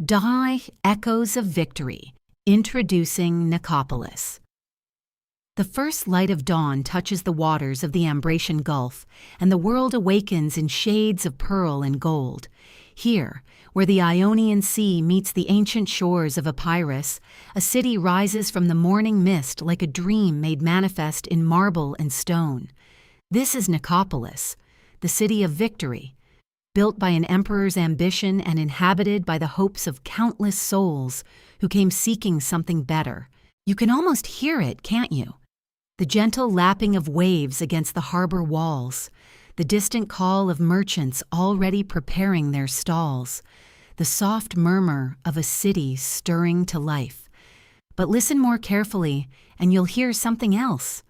Die Echoes of Victory, Introducing Nicopolis. The first light of dawn touches the waters of the Ambracian Gulf, and the world awakens in shades of pearl and gold. Here, where the Ionian Sea meets the ancient shores of Epirus, a city rises from the morning mist like a dream made manifest in marble and stone. This is Nicopolis, the city of victory, built by an emperor's ambition and inhabited by the hopes of countless souls who came seeking something better. You can almost hear it, can't you? The gentle lapping of waves against the harbor walls, the distant call of merchants already preparing their stalls, the soft murmur of a city stirring to life. But listen more carefully, and you'll hear something else.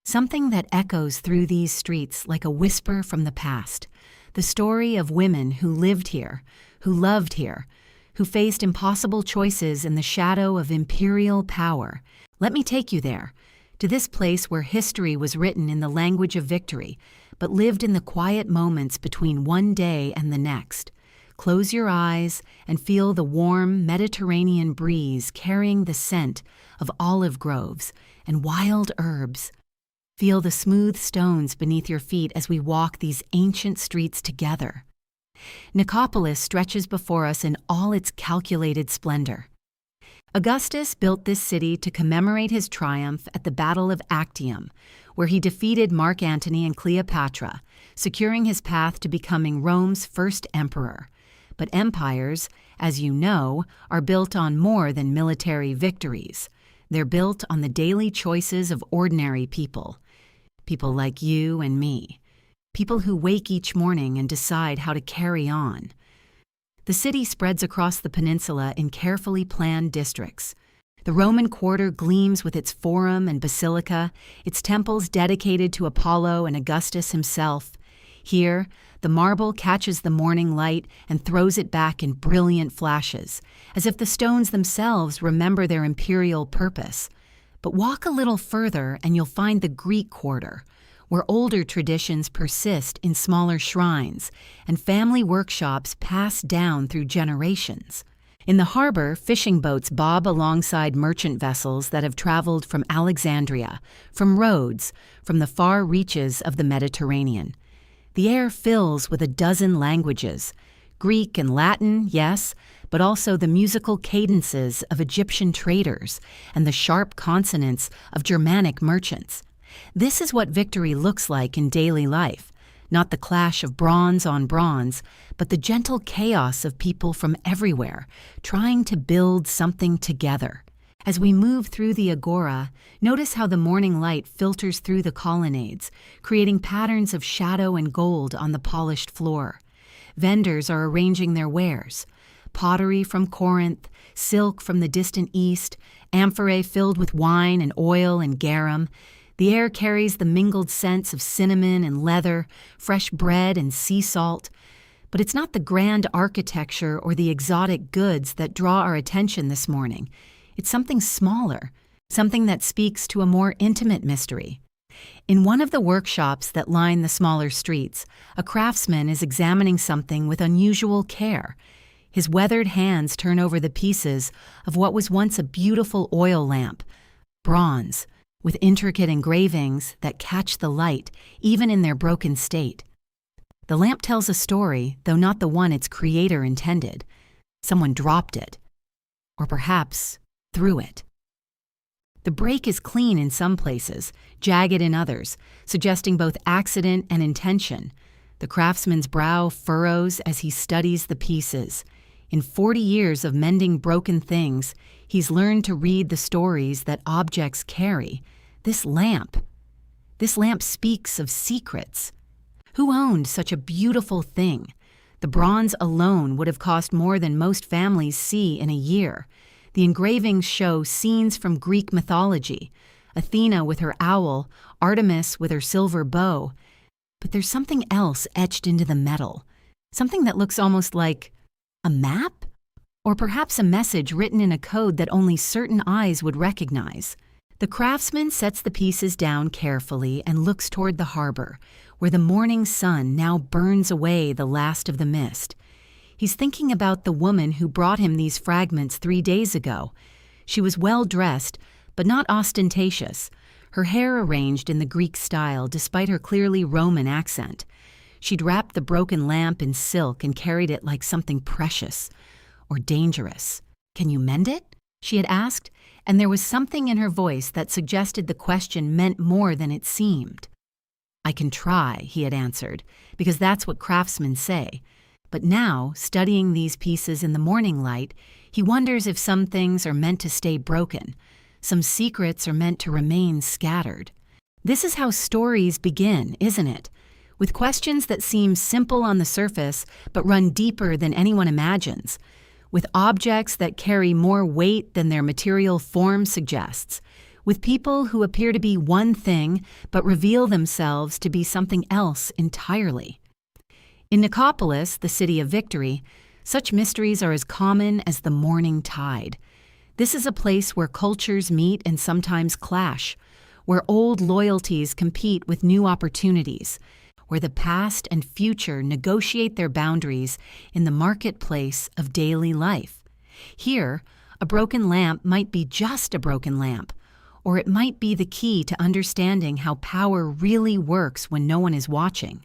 Something that echoes through these streets like a whisper from the past. The story of women who lived here, who loved here, who faced impossible choices in the shadow of imperial power. Let me take you there, to this place where history was written in the language of victory, but lived in the quiet moments between one day and the next. Close your eyes and feel the warm Mediterranean breeze carrying the scent of olive groves and wild herbs. Feel the smooth stones beneath your feet as we walk these ancient streets together. Nicopolis stretches before us in all its calculated splendor. Augustus built this city to commemorate his triumph at the Battle of Actium, where he defeated Mark Antony and Cleopatra, securing his path to becoming Rome's first emperor. But empires, as you know, are built on more than military victories. They're built on the daily choices of ordinary people. People like you and me. People who wake each morning and decide how to carry on. The city spreads across the peninsula in carefully planned districts. The Roman quarter gleams with its forum and basilica, its temples dedicated to Apollo and Augustus himself. Here, the marble catches the morning light and throws it back in brilliant flashes, as if the stones themselves remember their imperial purpose. But walk a little further and you'll find the Greek quarter, where older traditions persist in smaller shrines and family workshops pass down through generations. In the harbor, fishing boats bob alongside merchant vessels that have traveled from Alexandria, from Rhodes, from the far reaches of the Mediterranean. The air fills with a dozen languages, Greek and Latin, yes, but also the musical cadences of Egyptian traders and the sharp consonants of Germanic merchants. This is what victory looks like in daily life, not the clash of bronze on bronze, but the gentle chaos of people from everywhere, trying to build something together. As we move through the agora, notice how the morning light filters through the colonnades, creating patterns of shadow and gold on the polished floor. Vendors are arranging their wares. Pottery from Corinth, silk from the distant east, amphorae filled with wine and oil and garum. The air carries the mingled scents of cinnamon and leather, fresh bread and sea salt. But it's not the grand architecture or the exotic goods that draw our attention this morning. It's something smaller, something that speaks to a more intimate mystery. In one of the workshops that line the smaller streets, a craftsman is examining something with unusual care. His weathered hands turn over the pieces of what was once a beautiful oil lamp, bronze, with intricate engravings that catch the light, even in their broken state. The lamp tells a story, though not the one its creator intended. Someone dropped it, or perhaps threw it. The break is clean in some places, jagged in others, suggesting both accident and intention. The craftsman's brow furrows as he studies the pieces. In 40 years of mending broken things, he's learned to read the stories that objects carry. This lamp speaks of secrets. Who owned such a beautiful thing? The bronze alone would have cost more than most families see in a year. The engravings show scenes from Greek mythology, Athena with her owl, Artemis with her silver bow. But there's something else etched into the metal, something that looks almost like a map? Or perhaps a message written in a code that only certain eyes would recognize. The craftsman sets the pieces down carefully and looks toward the harbor, where the morning sun now burns away the last of the mist. He's thinking about the woman who brought him these fragments 3 days ago. She was well dressed, but not ostentatious, her hair arranged in the Greek style despite her clearly Roman accent. She'd wrapped the broken lamp in silk and carried it like something precious or dangerous. "Can you mend it?" she had asked, and there was something in her voice that suggested the question meant more than it seemed. "I can try," he had answered, because that's what craftsmen say. But now, studying these pieces in the morning light, he wonders if some things are meant to stay broken. Some secrets are meant to remain scattered. This is how stories begin, isn't it? With questions that seem simple on the surface but run deeper than anyone imagines. With objects that carry more weight than their material form suggests. With people who appear to be one thing but reveal themselves to be something else entirely. In Nicopolis, the city of victory, such mysteries are as common as the morning tide. This is a place where cultures meet and sometimes clash, where old loyalties compete with new opportunities, where the past and future negotiate their boundaries in the marketplace of daily life. Here, a broken lamp might be just a broken lamp, or it might be the key to understanding how power really works when no one is watching.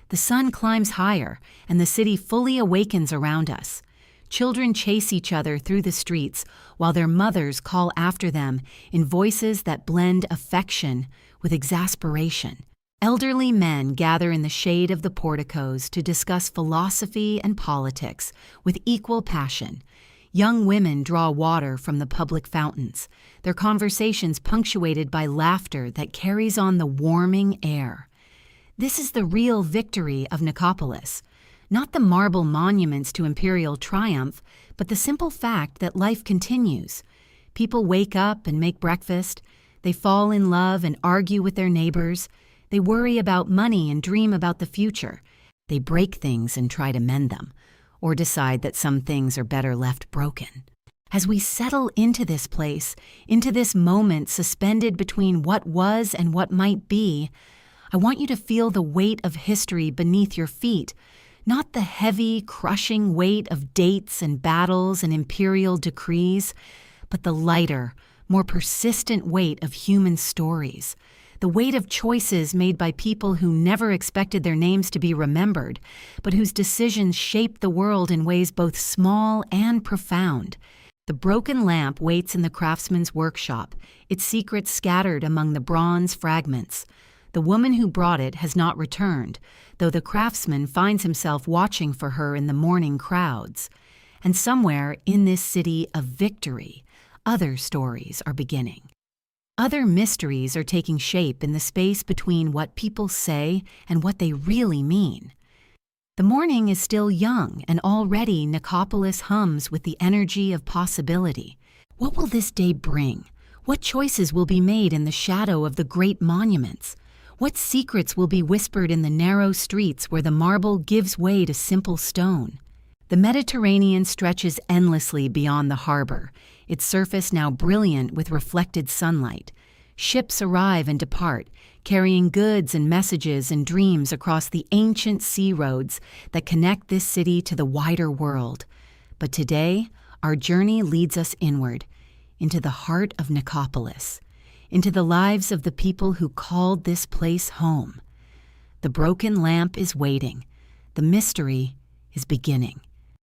The sun climbs higher, and the city fully awakens around us. Children chase each other through the streets, while their mothers call after them in voices that blend affection with exasperation. Elderly men gather in the shade of the porticos to discuss philosophy and politics with equal passion. Young women draw water from the public fountains, their conversations punctuated by laughter that carries on the warming air. This is the real victory of Nicopolis, not the marble monuments to imperial triumph, but the simple fact that life continues. People wake up and make breakfast, they fall in love and argue with their neighbors, they worry about money and dream about the future, they break things and try to mend them, or decide that some things are better left broken. As we settle into this place, into this moment suspended between what was and what might be, I want you to feel the weight of history beneath your feet, not the heavy, crushing weight of dates and battles and imperial decrees, but the lighter, more persistent weight of human stories, the weight of choices made by people who never expected their names to be remembered, but whose decisions shaped the world in ways both small and profound. The broken lamp waits in the craftsman's workshop, its secrets scattered among the bronze fragments. The woman who brought it has not returned, though the craftsman finds himself watching for her in the morning crowds. And somewhere in this city of victory, other stories are beginning. Other mysteries are taking shape in the space between what people say and what they really mean. The morning is still young, and already Nicopolis hums with the energy of possibility. What will this day bring? What choices will be made in the shadow of the great monuments? What secrets will be whispered in the narrow streets where the marble gives way to simple stone? The Mediterranean stretches endlessly beyond the harbor, its surface now brilliant with reflected sunlight. Ships arrive and depart, carrying goods and messages and dreams across the ancient sea roads that connect this city to the wider world. But today, our journey leads us inward, into the heart of Nicopolis, into the lives of the people who called this place home. The broken lamp is waiting. The mystery is beginning.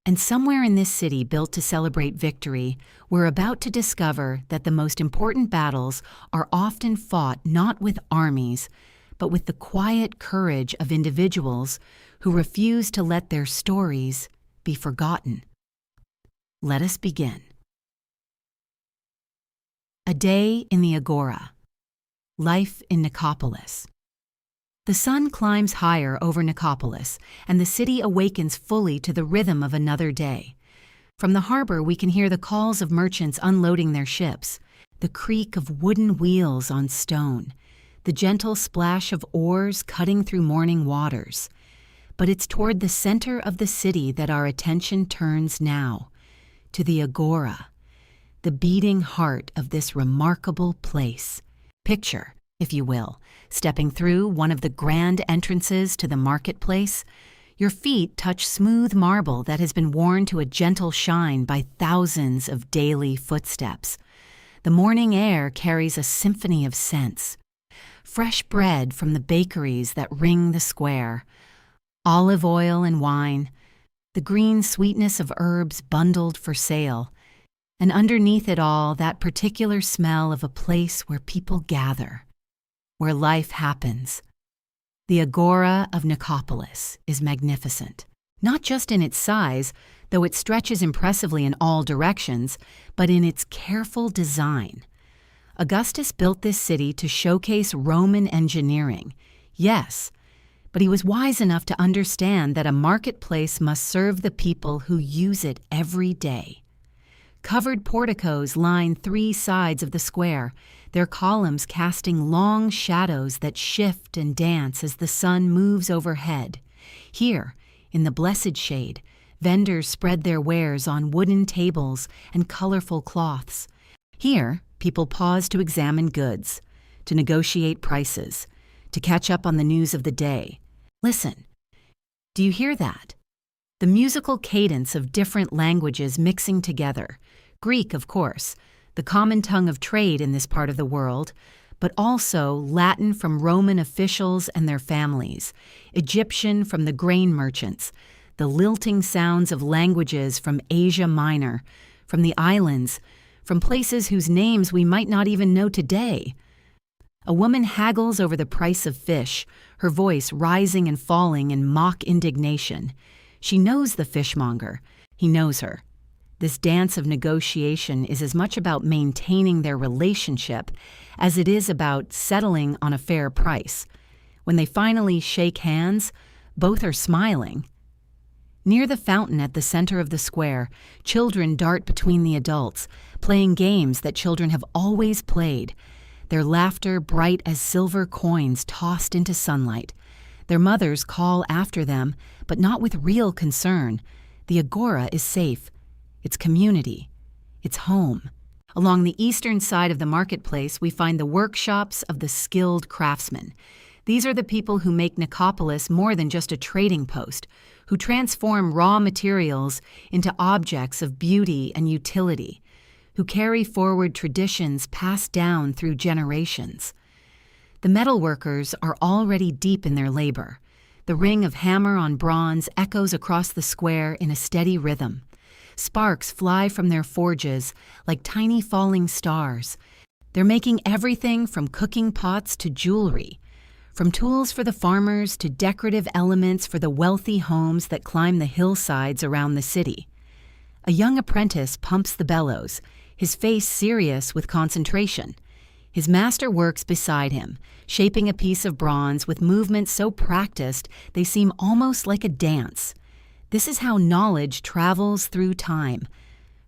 And somewhere in this city built to celebrate victory, we're about to discover that the most important battles are often fought not with armies, but with the quiet courage of individuals who refuse to let their stories be forgotten. Let us begin. A day in the Agora. Life in Nicopolis. The sun climbs higher over Nicopolis, and the city awakens fully to the rhythm of another day. From the harbor, we can hear the calls of merchants unloading their ships, the creak of wooden wheels on stone, the gentle splash of oars cutting through morning waters. But it's toward the center of the city that our attention turns now, to the Agora, the beating heart of this remarkable place. Picture, if you will, stepping through one of the grand entrances to the marketplace. Your feet touch smooth marble that has been worn to a gentle shine by thousands of daily footsteps. The morning air carries a symphony of scents. Fresh bread from the bakeries that ring the square, olive oil and wine, the green sweetness of herbs bundled for sale, and underneath it all, that particular smell of a place where people gather, where life happens. The Agora of Nicopolis is magnificent, not just in its size, though it stretches impressively in all directions, but in its careful design. Augustus built this city to showcase Roman engineering, yes, but he was wise enough to understand that a marketplace must serve the people who use it every day. Covered porticos line 3 sides of the square, their columns casting long shadows that shift and dance as the sun moves overhead. Here, in the blessed shade, vendors spread their wares on wooden tables and colorful cloths. Here, people pause to examine goods, to negotiate prices, to catch up on the news of the day. Listen, do you hear that? The musical cadence of different languages mixing together. Greek, of course, the common tongue of trade in this part of the world, but also Latin from Roman officials and their families, Egyptian from the grain merchants, the lilting sounds of languages from Asia Minor, from the islands, from places whose names we might not even know today. A woman haggles over the price of fish, her voice rising and falling in mock indignation. She knows the fishmonger. He knows her. This dance of negotiation is as much about maintaining their relationship as it is about settling on a fair price. When they finally shake hands, both are smiling. Near the fountain at the center of the square, children dart between the adults, playing games that children have always played, their laughter bright as silver coins tossed into sunlight. Their mothers call after them, but not with real concern. The agora is safe. It's community. It's home. Along the eastern side of the marketplace, we find the workshops of the skilled craftsmen. These are the people who make Nicopolis more than just a trading post, who transform raw materials into objects of beauty and utility, who carry forward traditions passed down through generations. The metalworkers are already deep in their labor. The ring of hammer on bronze echoes across the square in a steady rhythm. Sparks fly from their forges like tiny falling stars. They're making everything from cooking pots to jewelry, from tools for the farmers to decorative elements for the wealthy homes that climb the hillsides around the city. A young apprentice pumps the bellows, his face serious with concentration. His master works beside him, shaping a piece of bronze with movements so practiced they seem almost like a dance. This is how knowledge travels through time,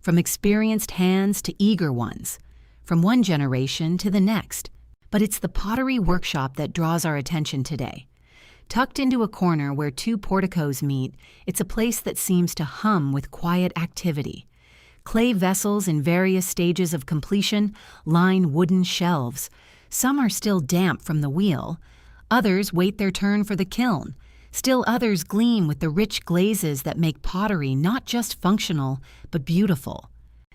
from experienced hands to eager ones, from one generation to the next. But it's the pottery workshop that draws our attention today. Tucked into a corner where 2 porticos meet, it's a place that seems to hum with quiet activity. Clay vessels in various stages of completion line wooden shelves. Some are still damp from the wheel. Others wait their turn for the kiln. Still others gleam with the rich glazes that make pottery not just functional, but beautiful.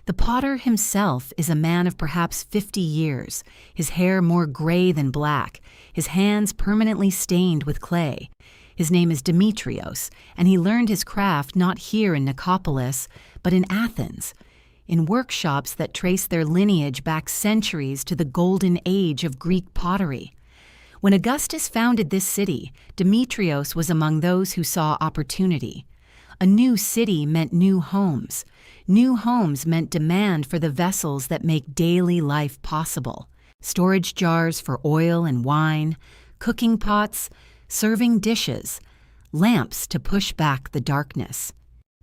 The potter himself is a man of perhaps 50 years, his hair more gray than black, his hands permanently stained with clay. His name is Demetrios, and he learned his craft not here in Nicopolis, but in Athens, in workshops that trace their lineage back centuries to the golden age of Greek pottery. When Augustus founded this city, Demetrios was among those who saw opportunity. A new city meant new homes. New homes meant demand for the vessels that make daily life possible. Storage jars for oil and wine, cooking pots, serving dishes, lamps to push back the darkness.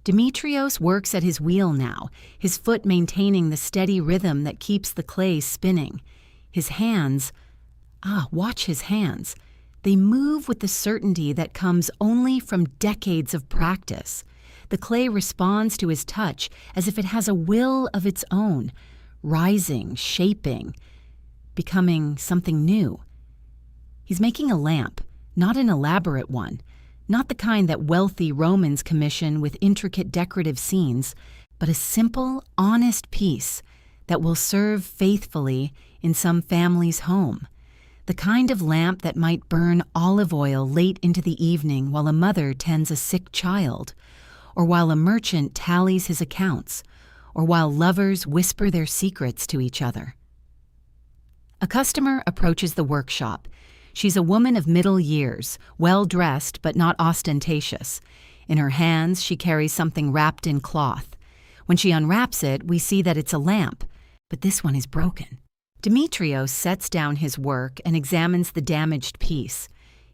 Demetrios works at his wheel now, his foot maintaining the steady rhythm that keeps the clay spinning. His hands, watch his hands. They move with the certainty that comes only from decades of practice. The clay responds to his touch as if it has a will of its own, rising, shaping, becoming something new. He's making a lamp, not an elaborate one, not the kind that wealthy Romans commission with intricate decorative scenes, but a simple, honest piece that will serve faithfully in some family's home. The kind of lamp that might burn olive oil late into the evening while a mother tends a sick child, or while a merchant tallies his accounts, or while lovers whisper their secrets to each other. A customer approaches the workshop. She's a woman of middle years, well-dressed but not ostentatious. In her hands, she carries something wrapped in cloth. When she unwraps it, we see that it's a lamp, but this one is broken. Demetrios sets down his work and examines the damaged piece.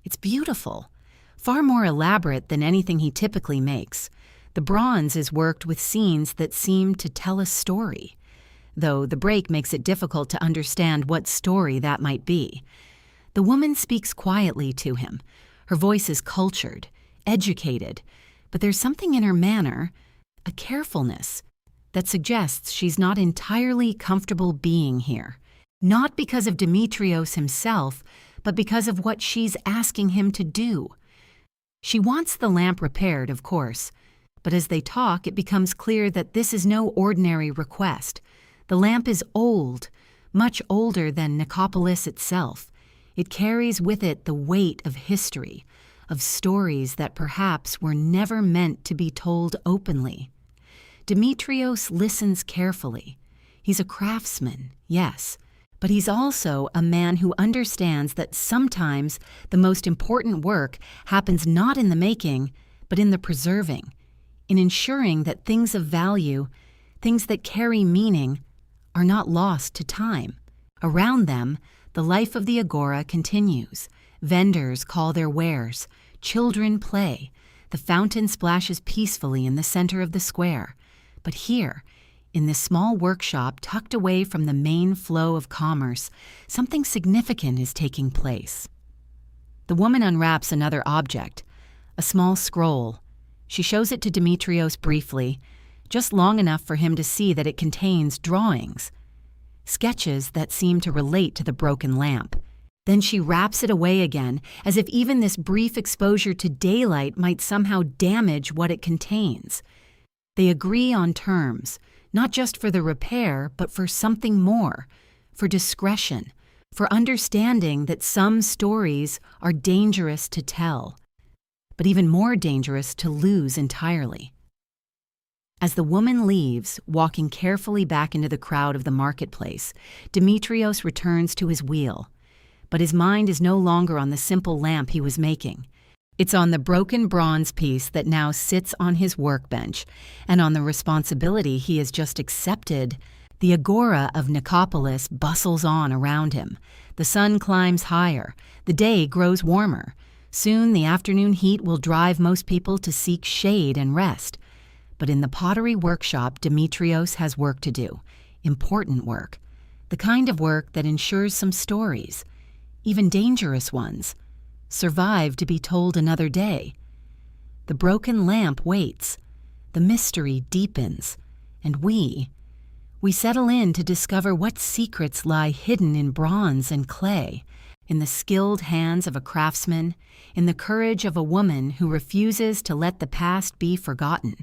It's beautiful, far more elaborate than anything he typically makes. The bronze is worked with scenes that seem to tell a story, though the break makes it difficult to understand what story that might be. The woman speaks quietly to him. Her voice is cultured, educated, but there's something in her manner, a carefulness, that suggests she's not entirely comfortable being here. Not because of Demetrios himself, but because of what she's asking him to do. She wants the lamp repaired, of course, but as they talk, it becomes clear that this is no ordinary request. The lamp is old, much older than Nicopolis itself. It carries with it the weight of history, of stories that perhaps were never meant to be told openly. Demetrios listens carefully. He's a craftsman, yes, but he's also a man who understands that sometimes the most important work happens not in the making, but in the preserving, in ensuring that things of value, things that carry meaning, are not lost to time. Around them, the life of the agora continues. Vendors call their wares, children play, the fountain splashes peacefully in the center of the square. But here, in this small workshop tucked away from the main flow of commerce, something significant is taking place. The woman unwraps another object, a small scroll. She shows it to Demetrios briefly, just long enough for him to see that it contains drawings, sketches that seem to relate to the broken lamp. Then she wraps it away again, as if even this brief exposure to daylight might somehow damage what it contains. They agree on terms, not just for the repair, but for something more, for discretion, for understanding that some stories are dangerous to tell, but even more dangerous to lose entirely. As the woman leaves, walking carefully back into the crowd of the marketplace, Demetrios returns to his wheel. But his mind is no longer on the simple lamp he was making. It's on the broken bronze piece that now sits on his workbench, and on the responsibility he has just accepted. The agora of Nicopolis bustles on around him. The sun climbs higher. The day grows warmer. Soon the afternoon heat will drive most people to seek shade and rest. But in the pottery workshop, Demetrios has work to do. Important work. The kind of work that ensures some stories, even dangerous ones, survive to be told another day. The broken lamp waits. The mystery deepens. And we settle in to discover what secrets lie hidden in bronze and clay, in the skilled hands of a craftsman, in the courage of a woman who refuses to let the past be forgotten.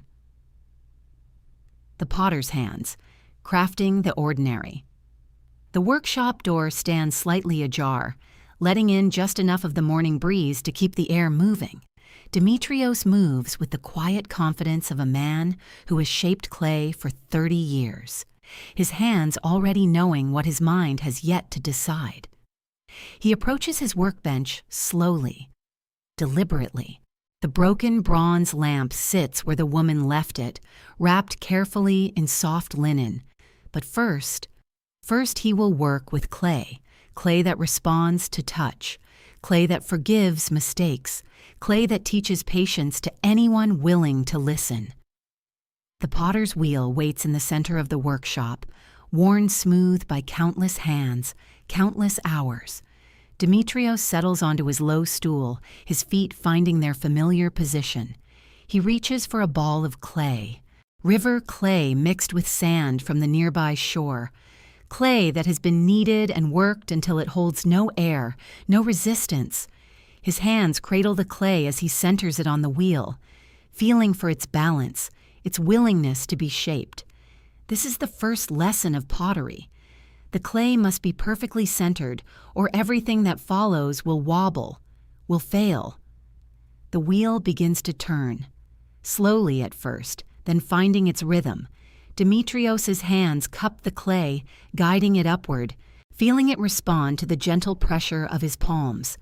The potter's hands, crafting the ordinary. The workshop door stands slightly ajar, letting in just enough of the morning breeze to keep the air moving. Demetrios moves with the quiet confidence of a man who has shaped clay for 30 years, his hands already knowing what his mind has yet to decide. He approaches his workbench slowly, deliberately. The broken bronze lamp sits where the woman left it, wrapped carefully in soft linen. But first he will work with clay that responds to touch, clay that forgives mistakes, clay that teaches patience to anyone willing to listen. The potter's wheel waits in the center of the workshop, worn smooth by countless hands, countless hours. Demetrios settles onto his low stool, his feet finding their familiar position. He reaches for a ball of clay, river clay mixed with sand from the nearby shore, clay that has been kneaded and worked until it holds no air, no resistance. His hands cradle the clay as he centers it on the wheel, feeling for its balance, its willingness to be shaped. This is the first lesson of pottery. The clay must be perfectly centered, or everything that follows will wobble, will fail. The wheel begins to turn, slowly at first, then finding its rhythm. Demetrios's hands cup the clay, guiding it upward, feeling it respond to the gentle pressure of his palms.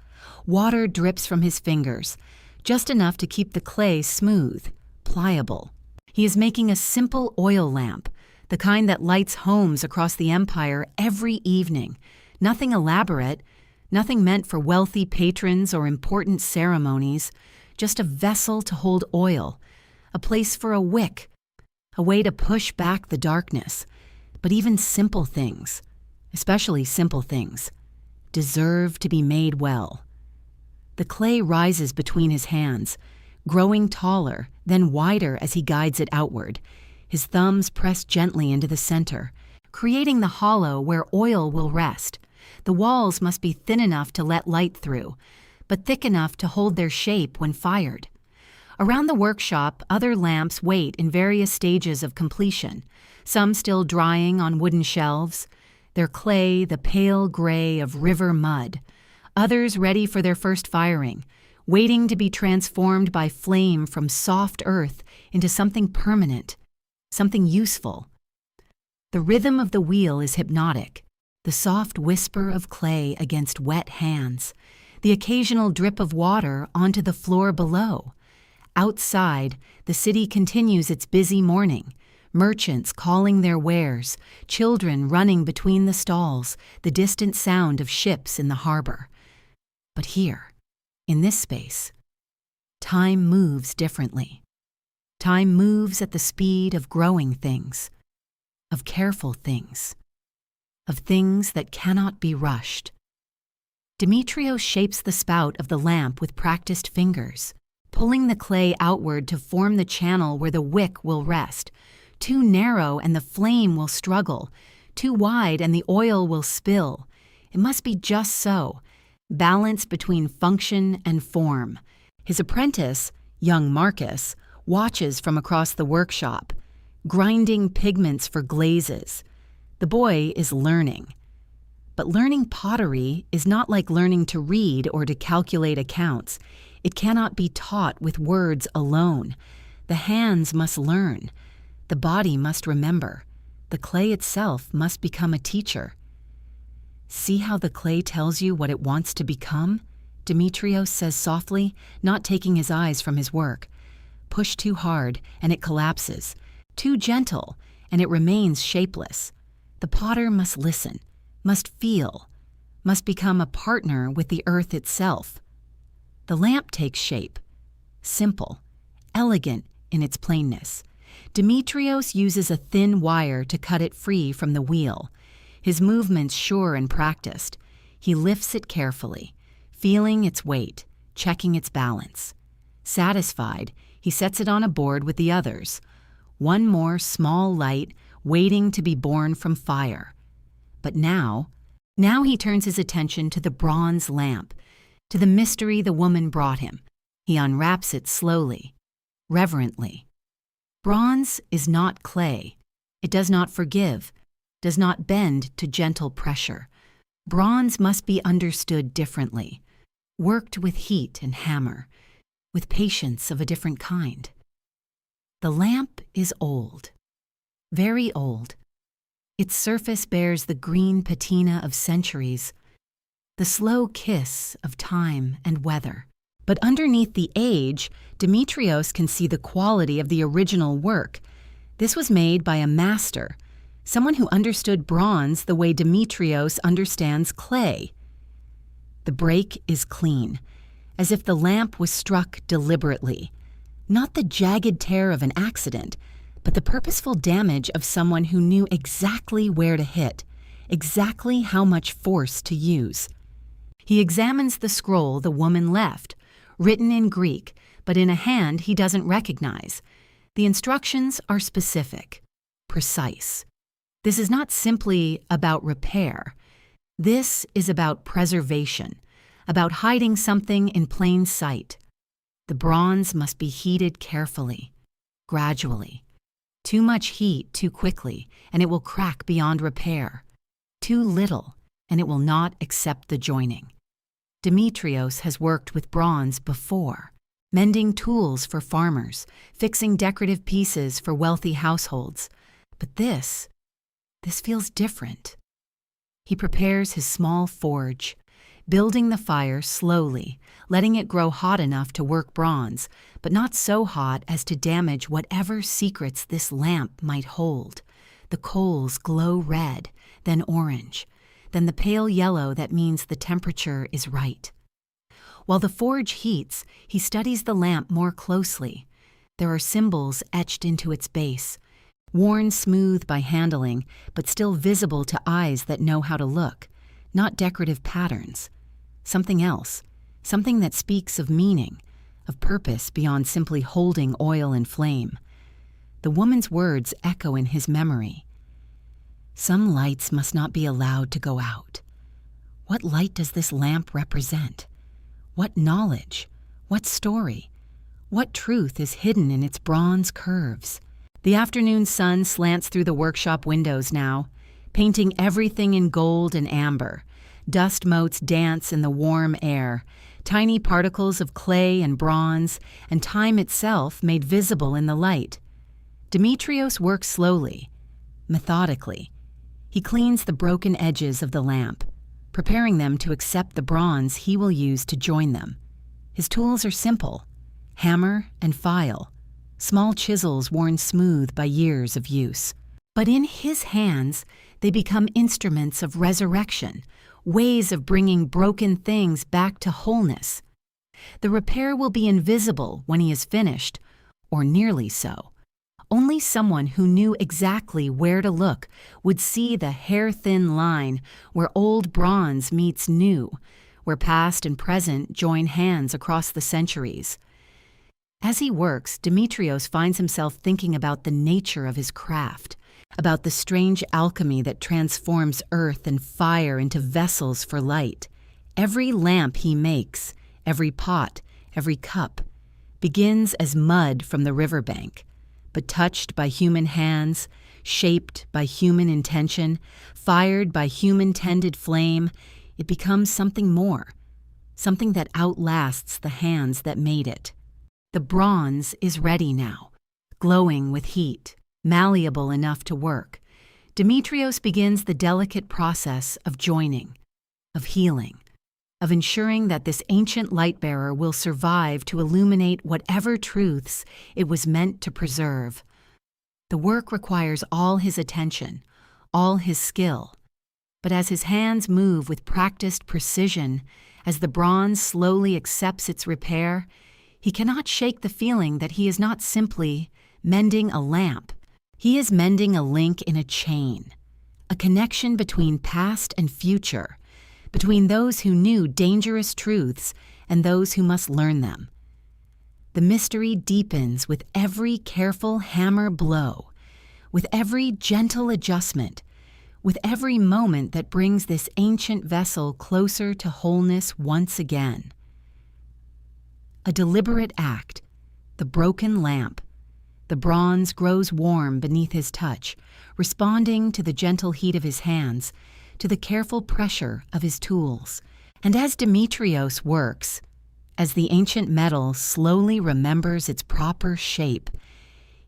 Water drips from his fingers, just enough to keep the clay smooth, pliable. He is making a simple oil lamp, the kind that lights homes across the empire every evening. Nothing elaborate, nothing meant for wealthy patrons or important ceremonies, just a vessel to hold oil, a place for a wick, a way to push back the darkness. But even simple things, especially simple things, deserve to be made well. The clay rises between his hands, growing taller, then wider as he guides it outward. His thumbs press gently into the center, creating the hollow where oil will rest. The walls must be thin enough to let light through, but thick enough to hold their shape when fired. Around the workshop, other lamps wait in various stages of completion, some still drying on wooden shelves, their clay the pale gray of river mud, others ready for their first firing, waiting to be transformed by flame from soft earth into something permanent, something useful. The rhythm of the wheel is hypnotic, the soft whisper of clay against wet hands, the occasional drip of water onto the floor below. Outside, the city continues its busy morning, merchants calling their wares, children running between the stalls, the distant sound of ships in the harbor. But here, in this space, time moves differently. Time moves at the speed of growing things, of careful things, of things that cannot be rushed. Demetrios shapes the spout of the lamp with practiced fingers, pulling the clay outward to form the channel where the wick will rest. Too narrow and the flame will struggle, too wide and the oil will spill. It must be just so, balance between function and form. His apprentice, young Marcus, watches from across the workshop, grinding pigments for glazes. The boy is learning. But learning pottery is not like learning to read or to calculate accounts. It cannot be taught with words alone. The hands must learn. The body must remember. The clay itself must become a teacher. See how the clay tells you what it wants to become? Demetrios says softly, not taking his eyes from his work. Push too hard, and it collapses. Too gentle, and it remains shapeless. The potter must listen, must feel, must become a partner with the earth itself. The lamp takes shape, simple, elegant in its plainness. Demetrios uses a thin wire to cut it free from the wheel. His movements sure and practiced. He lifts it carefully, feeling its weight, checking its balance. Satisfied, he sets it on a board with the others. One more small light waiting to be born from fire. But now he turns his attention to the bronze lamp, to the mystery the woman brought him. He unwraps it slowly, reverently. Bronze is not clay. It does not forgive, does not bend to gentle pressure. Bronze must be understood differently, worked with heat and hammer, with patience of a different kind. The lamp is old, very old. Its surface bears the green patina of centuries, the slow kiss of time and weather. But underneath the age, Demetrios can see the quality of the original work. This was made by a master, someone who understood bronze the way Demetrios understands clay. The break is clean, as if the lamp was struck deliberately. Not the jagged tear of an accident, but the purposeful damage of someone who knew exactly where to hit, exactly how much force to use. He examines the scroll the woman left, written in Greek, but in a hand he doesn't recognize. The instructions are specific, precise. This is not simply about repair. This is about preservation, about hiding something in plain sight. The bronze must be heated carefully, gradually. Too much heat too quickly, and it will crack beyond repair. Too little, and it will not accept the joining. Demetrios has worked with bronze before, mending tools for farmers, fixing decorative pieces for wealthy households. But this feels different. He prepares his small forge, building the fire slowly, letting it grow hot enough to work bronze, but not so hot as to damage whatever secrets this lamp might hold. The coals glow red, then orange, then the pale yellow that means the temperature is right. While the forge heats, he studies the lamp more closely. There are symbols etched into its base, worn smooth by handling, but still visible to eyes that know how to look, not decorative patterns. Something else, something that speaks of meaning, of purpose beyond simply holding oil and flame. The woman's words echo in his memory. Some lights must not be allowed to go out. What light does this lamp represent? What knowledge? What story? What truth is hidden in its bronze curves? The afternoon sun slants through the workshop windows now, painting everything in gold and amber. Dust motes dance in the warm air, tiny particles of clay and bronze, and time itself made visible in the light. Demetrios works slowly, methodically. He cleans the broken edges of the lamp, preparing them to accept the bronze he will use to join them. His tools are simple: hammer and file, small chisels worn smooth by years of use. But in his hands, they become instruments of resurrection, ways of bringing broken things back to wholeness. The repair will be invisible when he is finished, or nearly so. Only someone who knew exactly where to look would see the hair-thin line where old bronze meets new, where past and present join hands across the centuries. As he works, Demetrios finds himself thinking about the nature of his craft, about the strange alchemy that transforms earth and fire into vessels for light. Every lamp he makes, every pot, every cup, begins as mud from the riverbank, but touched by human hands, shaped by human intention, fired by human-tended flame, it becomes something more, something that outlasts the hands that made it. The bronze is ready now, glowing with heat, malleable enough to work. Demetrios begins the delicate process of joining, of healing, of ensuring that this ancient light-bearer will survive to illuminate whatever truths it was meant to preserve. The work requires all his attention, all his skill. But as his hands move with practiced precision, as the bronze slowly accepts its repair, he cannot shake the feeling that he is not simply mending a lamp. He is mending a link in a chain, a connection between past and future, between those who knew dangerous truths and those who must learn them. The mystery deepens with every careful hammer blow, with every gentle adjustment, with every moment that brings this ancient vessel closer to wholeness once again. A deliberate act, the broken lamp. The bronze grows warm beneath his touch, responding to the gentle heat of his hands, to the careful pressure of his tools. And as Demetrios works, as the ancient metal slowly remembers its proper shape,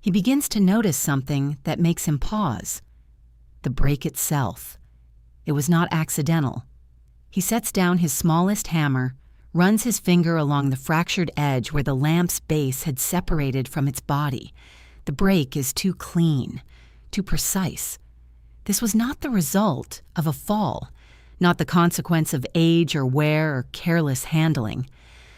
he begins to notice something that makes him pause. The break itself. It was not accidental. He sets down his smallest hammer, runs his finger along the fractured edge where the lamp's base had separated from its body. The break is too clean, too precise. This was not the result of a fall, not the consequence of age or wear or careless handling.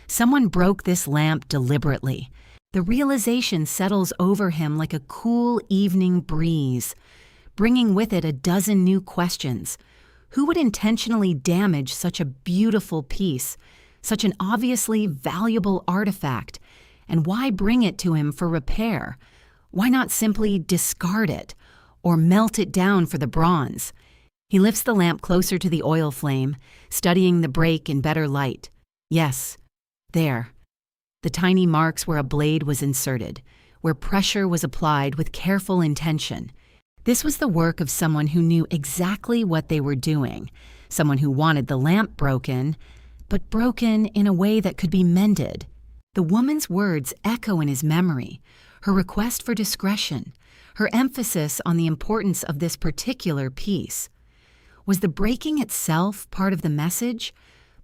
Someone broke this lamp deliberately. The realization settles over him like a cool evening breeze, bringing with it a dozen new questions. Who would intentionally damage such a beautiful piece, such an obviously valuable artifact, and why bring it to him for repair? Why not simply discard it or melt it down for the bronze? He lifts the lamp closer to the oil flame, studying the break in better light. Yes, there. The tiny marks where a blade was inserted, where pressure was applied with careful intention. This was the work of someone who knew exactly what they were doing, someone who wanted the lamp broken, but broken in a way that could be mended. The woman's words echo in his memory, her request for discretion, her emphasis on the importance of this particular piece. Was the breaking itself part of the message,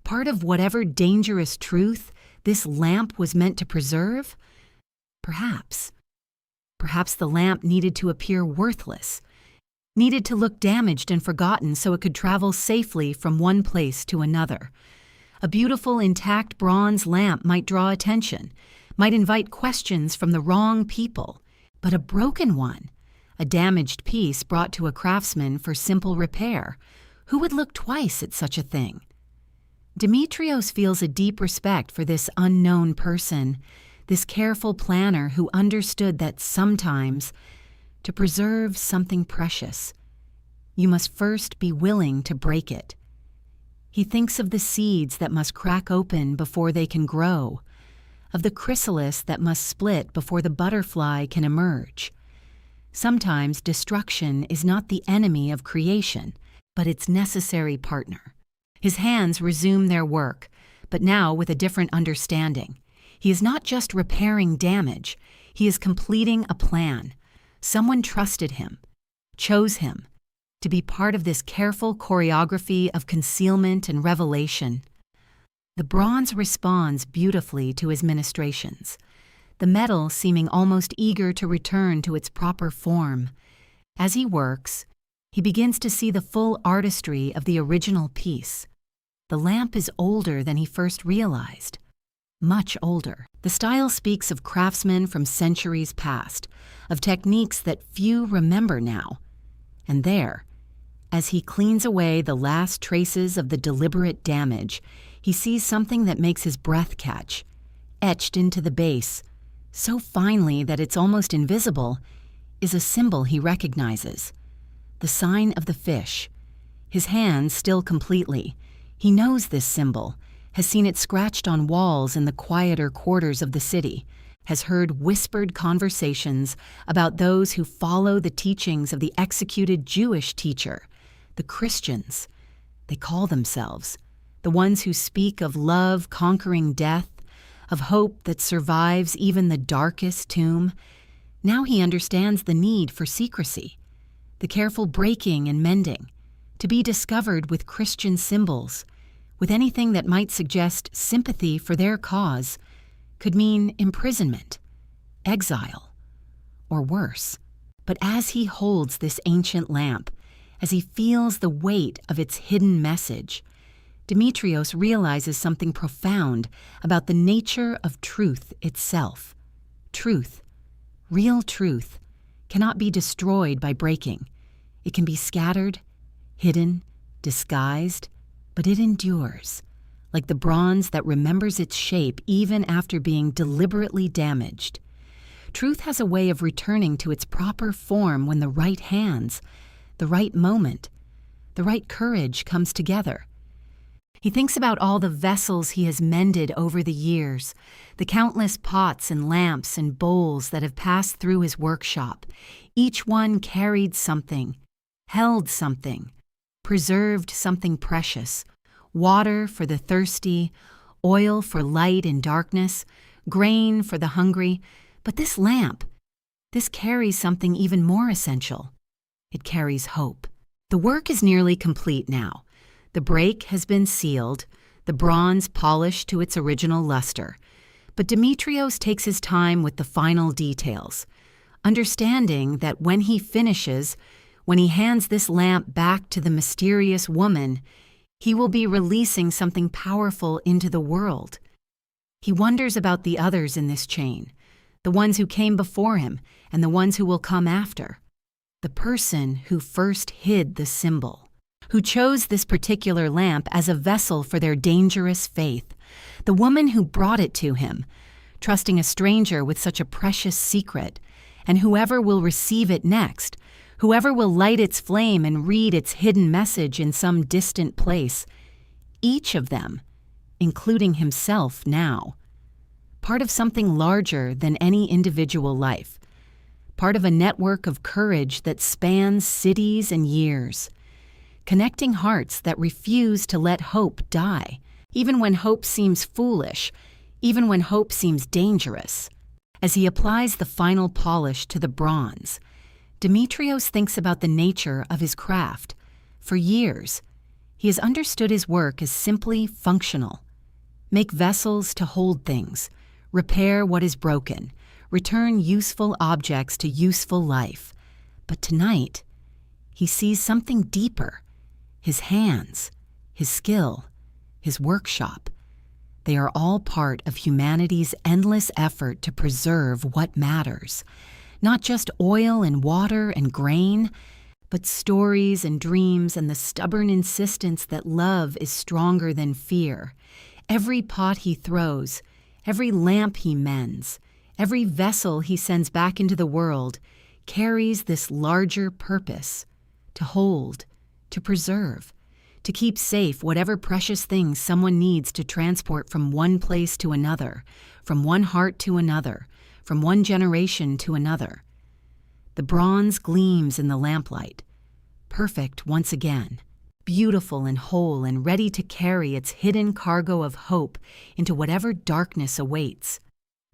part of whatever dangerous truth this lamp was meant to preserve? Perhaps. Perhaps the lamp needed to appear worthless, needed to look damaged and forgotten so it could travel safely from one place to another. A beautiful, intact bronze lamp might draw attention, might invite questions from the wrong people, but a broken one, a damaged piece brought to a craftsman for simple repair, who would look twice at such a thing? Demetrios feels a deep respect for this unknown person, this careful planner who understood that sometimes, to preserve something precious, you must first be willing to break it. He thinks of the seeds that must crack open before they can grow, of the chrysalis that must split before the butterfly can emerge. Sometimes destruction is not the enemy of creation, but its necessary partner. His hands resume their work, but now with a different understanding. He is not just repairing damage, he is completing a plan. Someone trusted him, chose him, to be part of this careful choreography of concealment and revelation. The bronze responds beautifully to his ministrations, the metal seeming almost eager to return to its proper form. As he works, he begins to see the full artistry of the original piece. The lamp is older than he first realized, much older. The style speaks of craftsmen from centuries past, of techniques that few remember now. And there, as he cleans away the last traces of the deliberate damage, he sees something that makes his breath catch, etched into the base, so finely that it's almost invisible, is a symbol he recognizes. The sign of the fish. His hands still completely. He knows this symbol, has seen it scratched on walls in the quieter quarters of the city, has heard whispered conversations about those who follow the teachings of the executed Jewish teacher, the Christians. They call themselves, the ones who speak of love conquering death, of hope that survives even the darkest tomb. Now he understands the need for secrecy, the careful breaking and mending, to be discovered with Christian symbols, with anything that might suggest sympathy for their cause, could mean imprisonment, exile, or worse. But as he holds this ancient lamp, as he feels the weight of its hidden message, Demetrios realizes something profound about the nature of truth itself. Truth, real truth, cannot be destroyed by breaking. It can be scattered, hidden, disguised, but it endures, like the bronze that remembers its shape even after being deliberately damaged. Truth has a way of returning to its proper form when the right hands, the right moment, the right courage comes together. He thinks about all the vessels he has mended over the years, the countless pots and lamps and bowls that have passed through his workshop. Each one carried something, held something, preserved something precious, water for the thirsty, oil for light and darkness, grain for the hungry. But this lamp, this carries something even more essential. It carries hope. The work is nearly complete now. The break has been sealed, the bronze polished to its original luster. But Demetrios takes his time with the final details, understanding that when he finishes, when he hands this lamp back to the mysterious woman, he will be releasing something powerful into the world. He wonders about the others in this chain, the ones who came before him and the ones who will come after. The person who first hid the symbol, who chose this particular lamp as a vessel for their dangerous faith, the woman who brought it to him, trusting a stranger with such a precious secret, and whoever will receive it next, whoever will light its flame and read its hidden message in some distant place, each of them, including himself now, part of something larger than any individual life, part of a network of courage that spans cities and years, connecting hearts that refuse to let hope die, even when hope seems foolish, even when hope seems dangerous. As he applies the final polish to the bronze, Demetrios thinks about the nature of his craft. For years, he has understood his work as simply functional. Make vessels to hold things, repair what is broken, return useful objects to useful life. But tonight, he sees something deeper. His hands, his skill, his workshop. They are all part of humanity's endless effort to preserve what matters. Not just oil and water and grain, but stories and dreams and the stubborn insistence that love is stronger than fear. Every pot he throws, every lamp he mends, every vessel he sends back into the world carries this larger purpose: to hold, to preserve, to keep safe whatever precious things someone needs to transport from one place to another, from one heart to another, from one generation to another. The bronze gleams in the lamplight, perfect once again, beautiful and whole and ready to carry its hidden cargo of hope into whatever darkness awaits.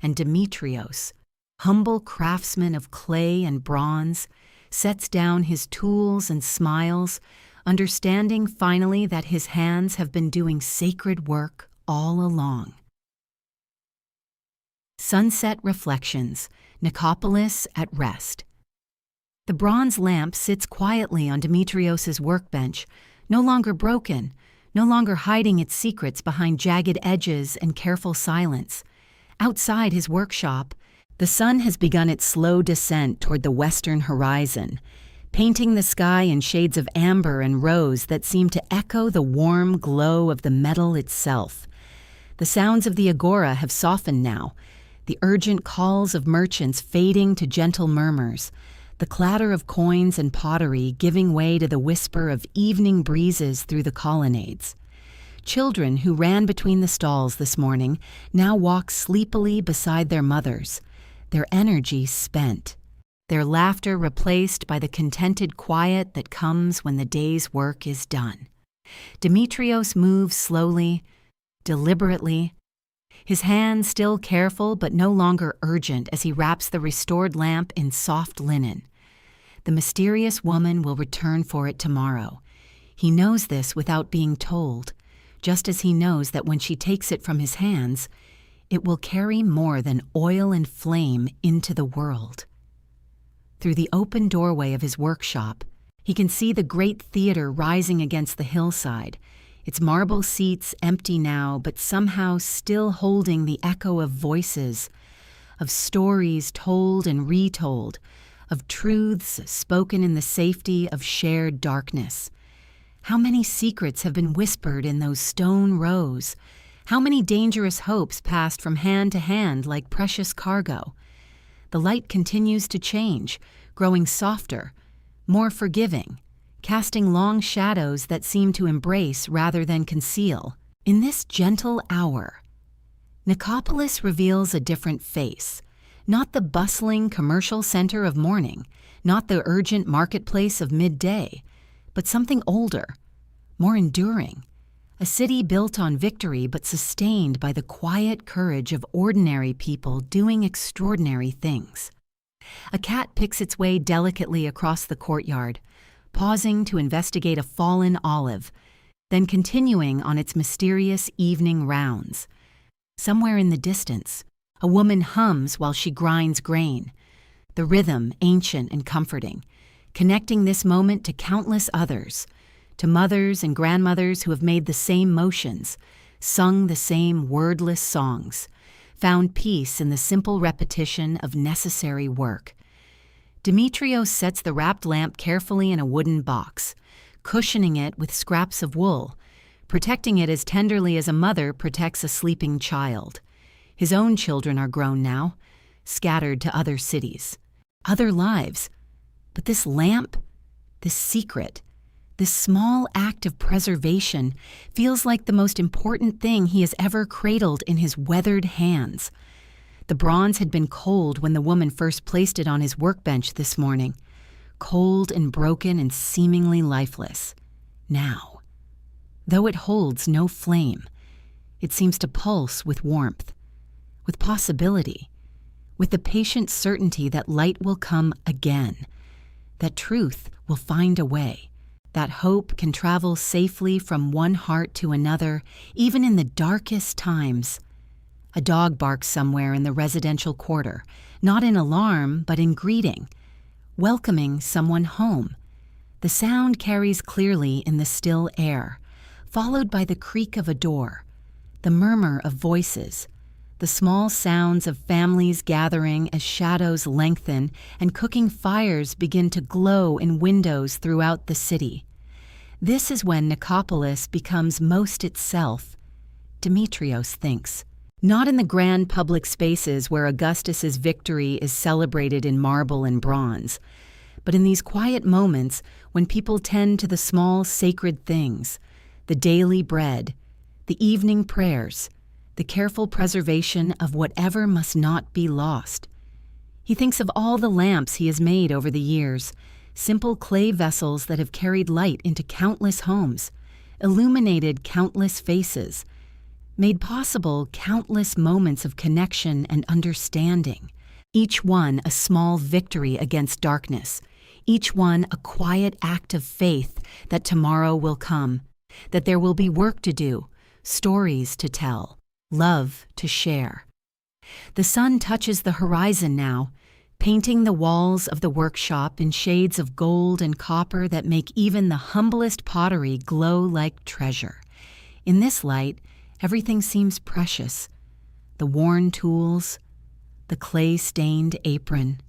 And Demetrios, humble craftsman of clay and bronze, sets down his tools and smiles, understanding finally that his hands have been doing sacred work all along. Sunset Reflections, Nicopolis at Rest. The bronze lamp sits quietly on Demetrios's workbench, no longer broken, no longer hiding its secrets behind jagged edges and careful silence. Outside his workshop, the sun has begun its slow descent toward the western horizon, painting the sky in shades of amber and rose that seem to echo the warm glow of the metal itself. The sounds of the agora have softened now, the urgent calls of merchants fading to gentle murmurs, the clatter of coins and pottery giving way to the whisper of evening breezes through the colonnades. Children who ran between the stalls this morning now walk sleepily beside their mothers, their energy spent, their laughter replaced by the contented quiet that comes when the day's work is done. Demetrios moves slowly, deliberately, his hands still careful but no longer urgent as he wraps the restored lamp in soft linen. The mysterious woman will return for it tomorrow. He knows this without being told, just as he knows that when she takes it from his hands, it will carry more than oil and flame into the world. Through the open doorway of his workshop, he can see the great theater rising against the hillside, its marble seats empty now, but somehow still holding the echo of voices, of stories told and retold, of truths spoken in the safety of shared darkness. How many secrets have been whispered in those stone rows? How many dangerous hopes passed from hand to hand like precious cargo? The light continues to change, growing softer, more forgiving, casting long shadows that seem to embrace rather than conceal. In this gentle hour, Nicopolis reveals a different face, not the bustling commercial center of morning, not the urgent marketplace of midday, but something older, more enduring, a city built on victory but sustained by the quiet courage of ordinary people doing extraordinary things. A cat picks its way delicately across the courtyard, pausing to investigate a fallen olive, then continuing on its mysterious evening rounds. Somewhere in the distance, a woman hums while she grinds grain, the rhythm ancient and comforting, connecting this moment to countless others, to mothers and grandmothers who have made the same motions, sung the same wordless songs, found peace in the simple repetition of necessary work. Demetrios sets the wrapped lamp carefully in a wooden box, cushioning it with scraps of wool, protecting it as tenderly as a mother protects a sleeping child. His own children are grown now, scattered to other cities, other lives, But this lamp, this secret, this small act of preservation feels like the most important thing he has ever cradled in his weathered hands. The bronze had been cold when the woman first placed it on his workbench this morning, cold and broken and seemingly lifeless. Now, though it holds no flame, it seems to pulse with warmth, with possibility, with the patient certainty that light will come again, that truth will find a way, that hope can travel safely from one heart to another, even in the darkest times. A dog barks somewhere in the residential quarter, not in alarm, but in greeting, welcoming someone home. The sound carries clearly in the still air, followed by the creak of a door, the murmur of voices, the small sounds of families gathering as shadows lengthen and cooking fires begin to glow in windows throughout the city. This is when Nicopolis becomes most itself, Demetrios thinks. Not in the grand public spaces where Augustus's victory is celebrated in marble and bronze, but in these quiet moments when people tend to the small sacred things, the daily bread, the evening prayers, the careful preservation of whatever must not be lost. He thinks of all the lamps he has made over the years, simple clay vessels that have carried light into countless homes, illuminated countless faces, made possible countless moments of connection and understanding, each one a small victory against darkness, each one a quiet act of faith that tomorrow will come, that there will be work to do, stories to tell, love to share. The sun touches the horizon now, painting the walls of the workshop in shades of gold and copper that make even the humblest pottery glow like treasure. In this light, everything seems precious. The worn tools, the clay-stained apron,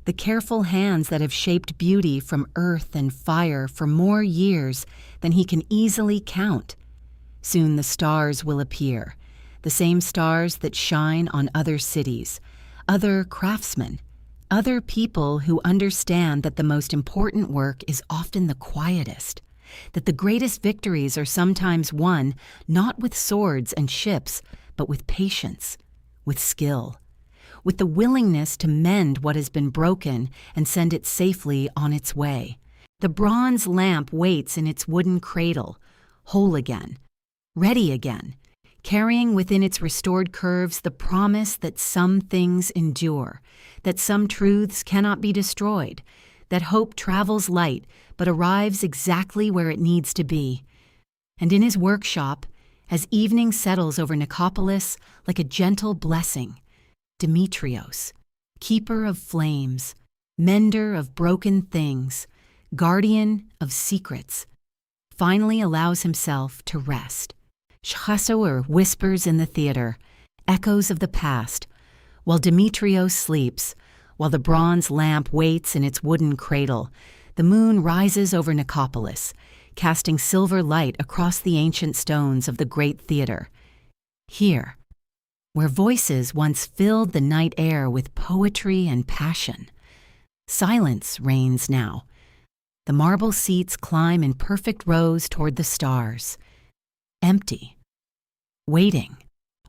the careful hands that have shaped beauty from earth and fire for more years than he can easily count. Soon the stars will appear, the same stars that shine on other cities, other craftsmen, other people who understand that the most important work is often the quietest, that the greatest victories are sometimes won not with swords and ships, but with patience, with skill, with the willingness to mend what has been broken and send it safely on its way. The bronze lamp waits in its wooden cradle, whole again, ready again, carrying within its restored curves the promise that some things endure, that some truths cannot be destroyed, that hope travels light but arrives exactly where it needs to be. And in his workshop, as evening settles over Nicopolis like a gentle blessing, Demetrios, keeper of flames, mender of broken things, guardian of secrets, finally allows himself to rest. Chasseur whispers in the theater, echoes of the past, while Demetrios sleeps, while the bronze lamp waits in its wooden cradle. The moon rises over Nicopolis, casting silver light across the ancient stones of the great theater. Here, where voices once filled the night air with poetry and passion, silence reigns now. The marble seats climb in perfect rows toward the stars, empty, waiting,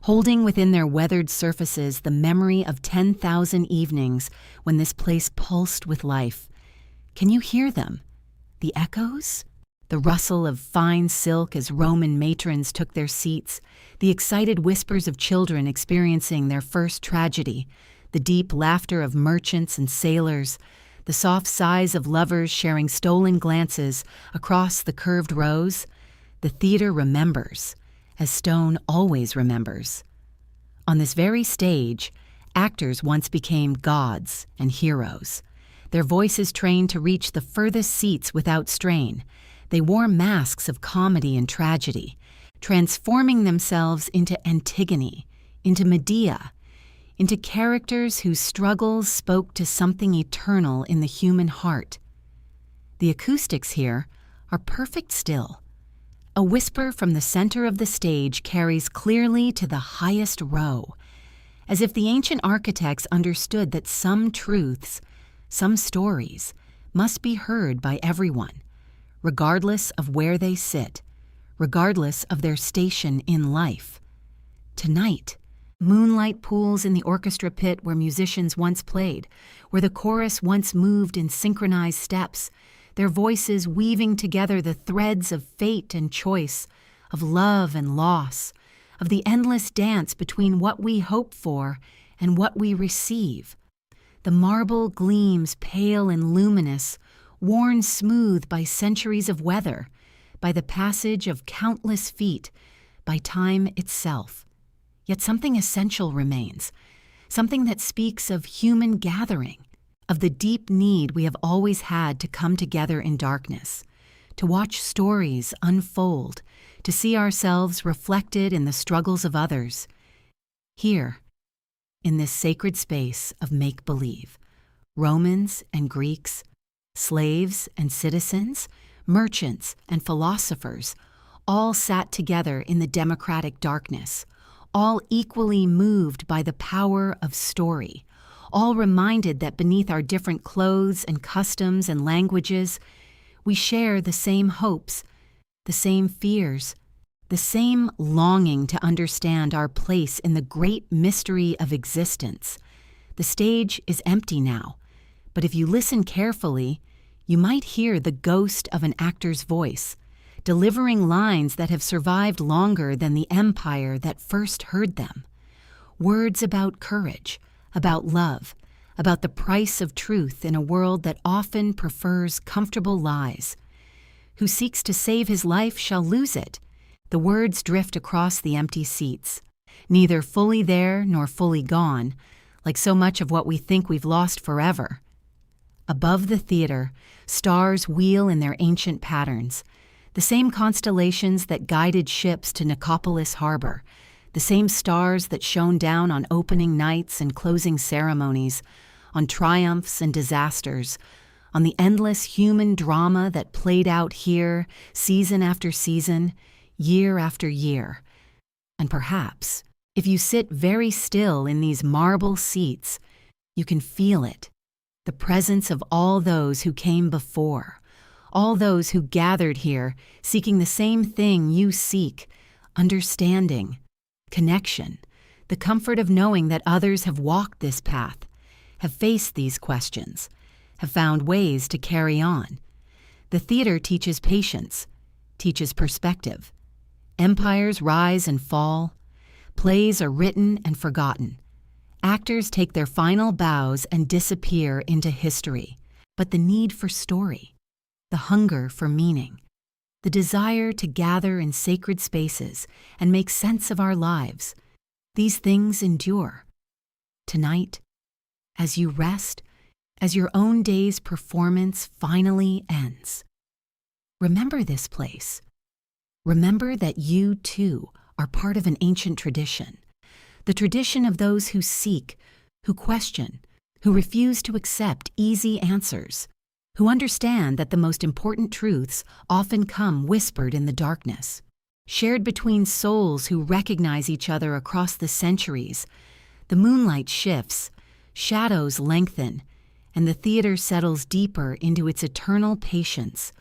holding within their weathered surfaces the memory of 10,000 evenings when this place pulsed with life. Can you hear them? The echoes? The rustle of fine silk as Roman matrons took their seats, the excited whispers of children experiencing their first tragedy, the deep laughter of merchants and sailors, the soft sighs of lovers sharing stolen glances across the curved rows. The theater remembers, as stone always remembers. On this very stage, actors once became gods and heroes. Their voices trained to reach the furthest seats without strain. They wore masks of comedy and tragedy, transforming themselves into Antigone, into Medea, into characters whose struggles spoke to something eternal in the human heart. The acoustics here are perfect still. A whisper from the center of the stage carries clearly to the highest row, as if the ancient architects understood that some truths, some stories, must be heard by everyone, regardless of where they sit, regardless of their station in life. Tonight, moonlight pools in the orchestra pit where musicians once played, where the chorus once moved in synchronized steps, their voices weaving together the threads of fate and choice, of love and loss, of the endless dance between what we hope for and what we receive. The marble gleams pale and luminous, worn smooth by centuries of weather, by the passage of countless feet, by time itself. Yet something essential remains, something that speaks of human gathering, of the deep need we have always had to come together in darkness, to watch stories unfold, to see ourselves reflected in the struggles of others. Here, in this sacred space of make-believe, Romans and Greeks, slaves and citizens, merchants and philosophers, all sat together in the democratic darkness, all equally moved by the power of story, all reminded that beneath our different clothes and customs and languages, we share the same hopes, the same fears, the same longing to understand our place in the great mystery of existence. The stage is empty now, but if you listen carefully, you might hear the ghost of an actor's voice, delivering lines that have survived longer than the empire that first heard them. Words about courage, about love, about the price of truth in a world that often prefers comfortable lies. Who seeks to save his life shall lose it. The words drift across the empty seats, neither fully there nor fully gone, like so much of what we think we've lost forever. Above the theater, stars wheel in their ancient patterns, the same constellations that guided ships to Nicopolis harbor, the same stars that shone down on opening nights and closing ceremonies, on triumphs and disasters, on the endless human drama that played out here, season after season, year after year. And perhaps, if you sit very still in these marble seats, you can feel it, the presence of all those who came before, all those who gathered here seeking the same thing you seek, understanding, connection, the comfort of knowing that others have walked this path, have faced these questions, have found ways to carry on. The theater teaches patience, teaches perspective. Empires rise and fall. Plays are written and forgotten. Actors take their final bows and disappear into history. But the need for story, the hunger for meaning, the desire to gather in sacred spaces and make sense of our lives, these things endure. Tonight, as you rest, as your own day's performance finally ends, remember this place. Remember that you, too, are part of an ancient tradition, the tradition of those who seek, who question, who refuse to accept easy answers, who understand that the most important truths often come whispered in the darkness, shared between souls who recognize each other across the centuries. The moonlight shifts, shadows lengthen, and the theater settles deeper into its eternal patience,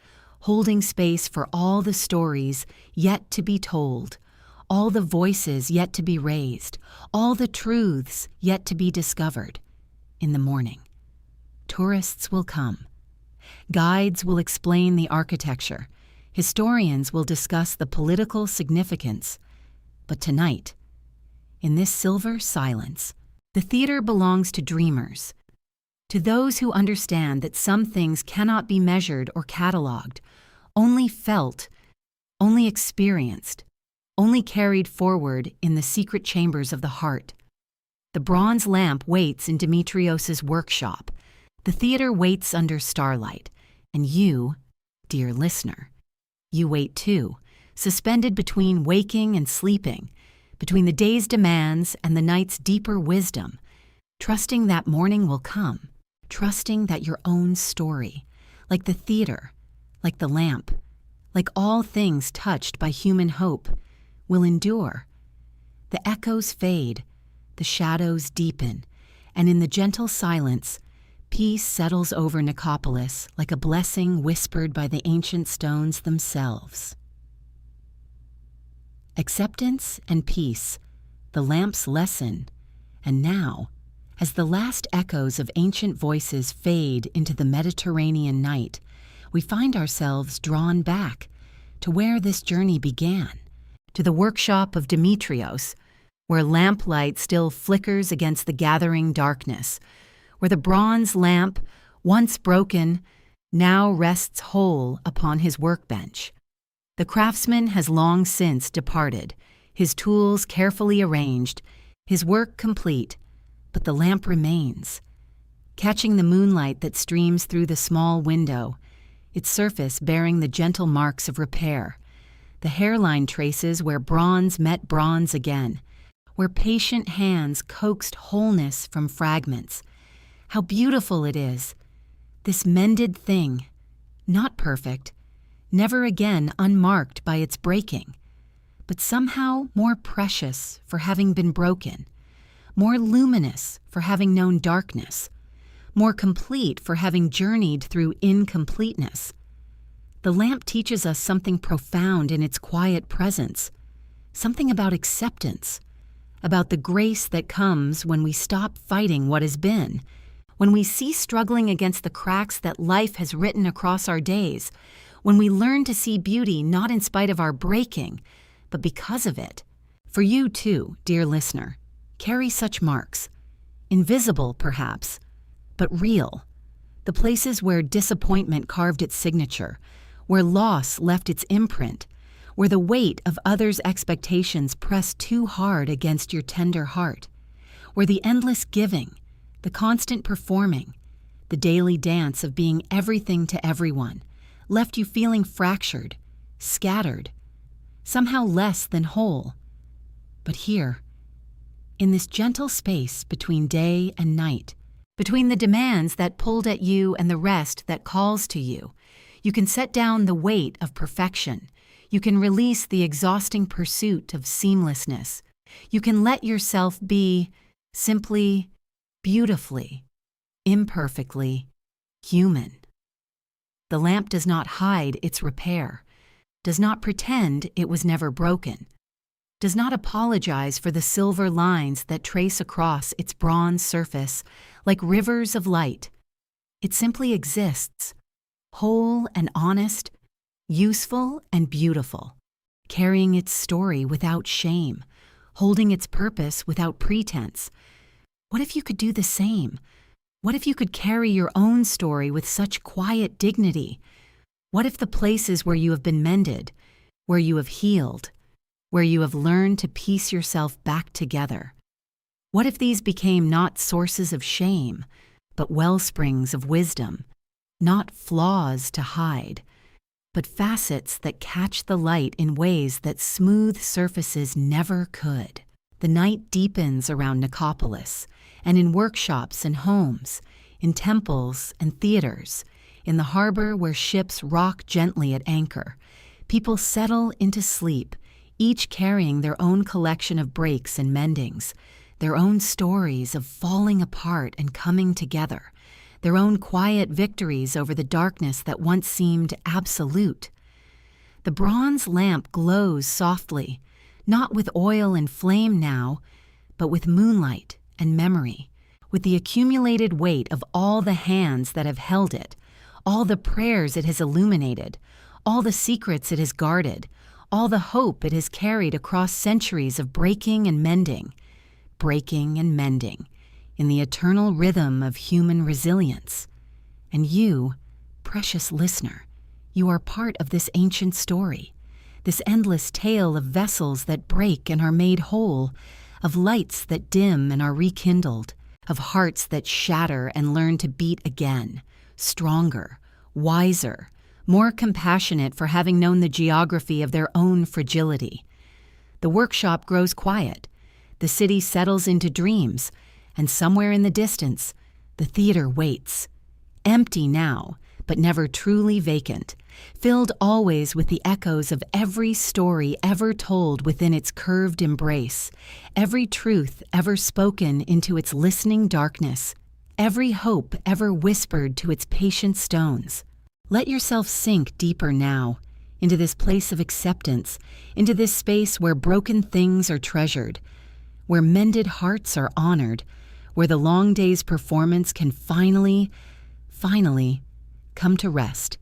holding space for all the stories yet to be told, all the voices yet to be raised, all the truths yet to be discovered. In the morning, tourists will come. Guides will explain the architecture. Historians will discuss the political significance. But tonight, in this silver silence, the theater belongs to dreamers, to those who understand that some things cannot be measured or cataloged, only felt, only experienced, only carried forward in the secret chambers of the heart. The bronze lamp waits in Demetrios's workshop. The theater waits under starlight. And you, dear listener, you wait too, suspended between waking and sleeping, between the day's demands and the night's deeper wisdom, trusting that morning will come, trusting that your own story, like the theater, like the lamp, like all things touched by human hope, will endure. The echoes fade, the shadows deepen, and in the gentle silence, Peace settles over Nicopolis like a blessing whispered by the ancient stones themselves. Acceptance and peace, the lamp's lesson, and now, as the last echoes of ancient voices fade into the Mediterranean night, we find ourselves drawn back to where this journey began, to the workshop of Demetrios, where lamplight still flickers against the gathering darkness, where the bronze lamp, once broken, now rests whole upon his workbench. The craftsman has long since departed, his tools carefully arranged, his work complete, but the lamp remains. Catching the moonlight that streams through the small window, its surface bearing the gentle marks of repair, the hairline traces where bronze met bronze again, where patient hands coaxed wholeness from fragments. How beautiful it is, this mended thing, not perfect, never again unmarked by its breaking, but somehow more precious for having been broken, more luminous for having known darkness, more complete for having journeyed through incompleteness. The lamp teaches us something profound in its quiet presence, something about acceptance, about the grace that comes when we stop fighting what has been, when we cease struggling against the cracks that life has written across our days, when we learn to see beauty not in spite of our breaking, but because of it. For you too, dear listener, carry such marks, invisible perhaps, but real, the places where disappointment carved its signature, where loss left its imprint, where the weight of others' expectations pressed too hard against your tender heart, where the endless giving, the constant performing, the daily dance of being everything to everyone, left you feeling fractured, scattered, somehow less than whole. But here, in this gentle space between day and night, between the demands that pulled at you and the rest that calls to you, you can set down the weight of perfection. You can release the exhausting pursuit of seamlessness. You can let yourself be simply, beautifully, imperfectly human. The lamp does not hide its repair, does not pretend it was never broken, does not apologize for the silver lines that trace across its bronze surface like rivers of light. It simply exists, whole and honest, useful and beautiful, carrying its story without shame, holding its purpose without pretense. What if you could do the same? What if you could carry your own story with such quiet dignity? What if the places where you have been mended, where you have healed, where you have learned to piece yourself back together, what if these became not sources of shame, but wellsprings of wisdom, not flaws to hide, but facets that catch the light in ways that smooth surfaces never could? The night deepens around Nicopolis, and in workshops and homes, in temples and theaters, in the harbor where ships rock gently at anchor, people settle into sleep, each carrying their own collection of breaks and mendings, their own stories of falling apart and coming together, their own quiet victories over the darkness that once seemed absolute. The bronze lamp glows softly, not with oil and flame now, but with moonlight and memory, with the accumulated weight of all the hands that have held it, all the prayers it has illuminated, all the secrets it has guarded, all the hope it has carried across centuries of breaking and mending, in the eternal rhythm of human resilience. And you, precious listener, you are part of this ancient story, this endless tale of vessels that break and are made whole, of lights that dim and are rekindled, of hearts that shatter and learn to beat again, stronger, wiser, more compassionate for having known the geography of their own fragility. The workshop grows quiet, the city settles into dreams, and somewhere in the distance, the theater waits, empty now, but never truly vacant, filled always with the echoes of every story ever told within its curved embrace, every truth ever spoken into its listening darkness. every hope ever whispered to its patient stones. Let yourself sink deeper now, into this place of acceptance, into this space where broken things are treasured, where mended hearts are honored, where the long day's performance can finally come to rest,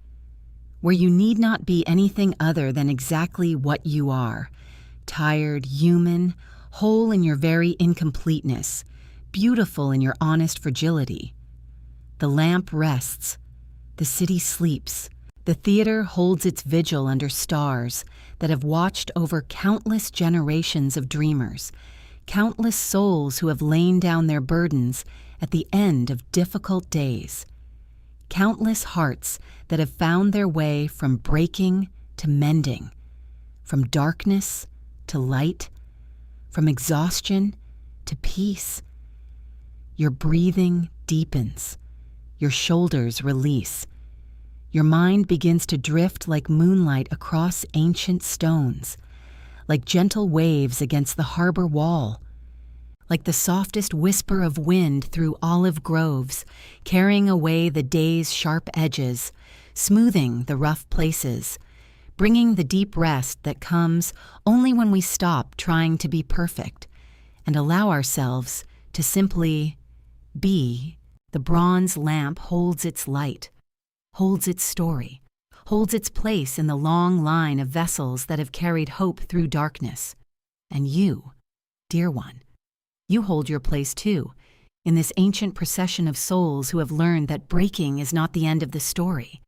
where you need not be anything other than exactly what you are, tired, human, whole in your very incompleteness, beautiful in your honest fragility. The lamp rests, the city sleeps, the theater holds its vigil under stars that have watched over countless generations of dreamers, countless souls who have lain down their burdens at the end of difficult days, countless hearts that have found their way from breaking to mending, from darkness to light, from exhaustion to peace. Your breathing deepens, your shoulders release, your mind begins to drift like moonlight across ancient stones, like gentle waves against the harbor wall, like the softest whisper of wind through olive groves, carrying away the day's sharp edges, smoothing the rough places, bringing the deep rest that comes only when we stop trying to be perfect and allow ourselves to simply be. The bronze lamp holds its light, holds its story, holds its place in the long line of vessels that have carried hope through darkness. And you, dear one, you hold your place too, in this ancient procession of souls who have learned that breaking is not the end of the story,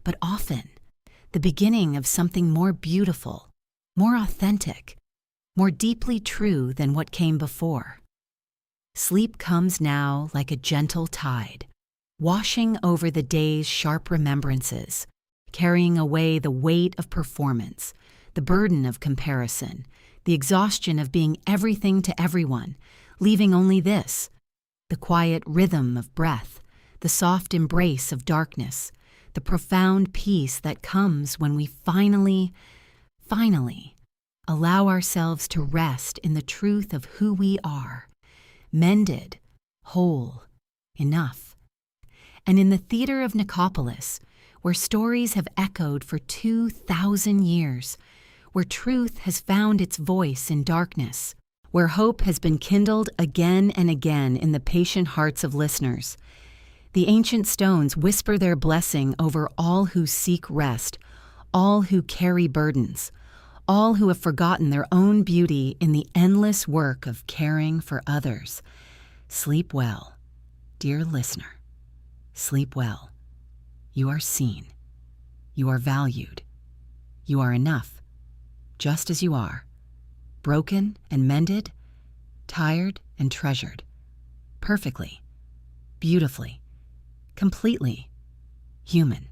but often the beginning of something more beautiful, more authentic, more deeply true than what came before. Sleep comes now like a gentle tide, washing over the day's sharp remembrances, carrying away the weight of performance, the burden of comparison, the exhaustion of being everything to everyone, leaving only this, the quiet rhythm of breath, the soft embrace of darkness, the profound peace that comes when we finally allow ourselves to rest in the truth of who we are, mended, whole, enough. And in the theater of Nicopolis, where stories have echoed for 2,000 years, where truth has found its voice in darkness, where hope has been kindled again and again in the patient hearts of listeners, the ancient stones whisper their blessing over all who seek rest, all who carry burdens, all who have forgotten their own beauty in the endless work of caring for others. Sleep well, dear listener. Sleep well. You are seen. You are valued. You are enough, just as you are, broken and mended, tired and treasured, perfectly, beautifully, completely human.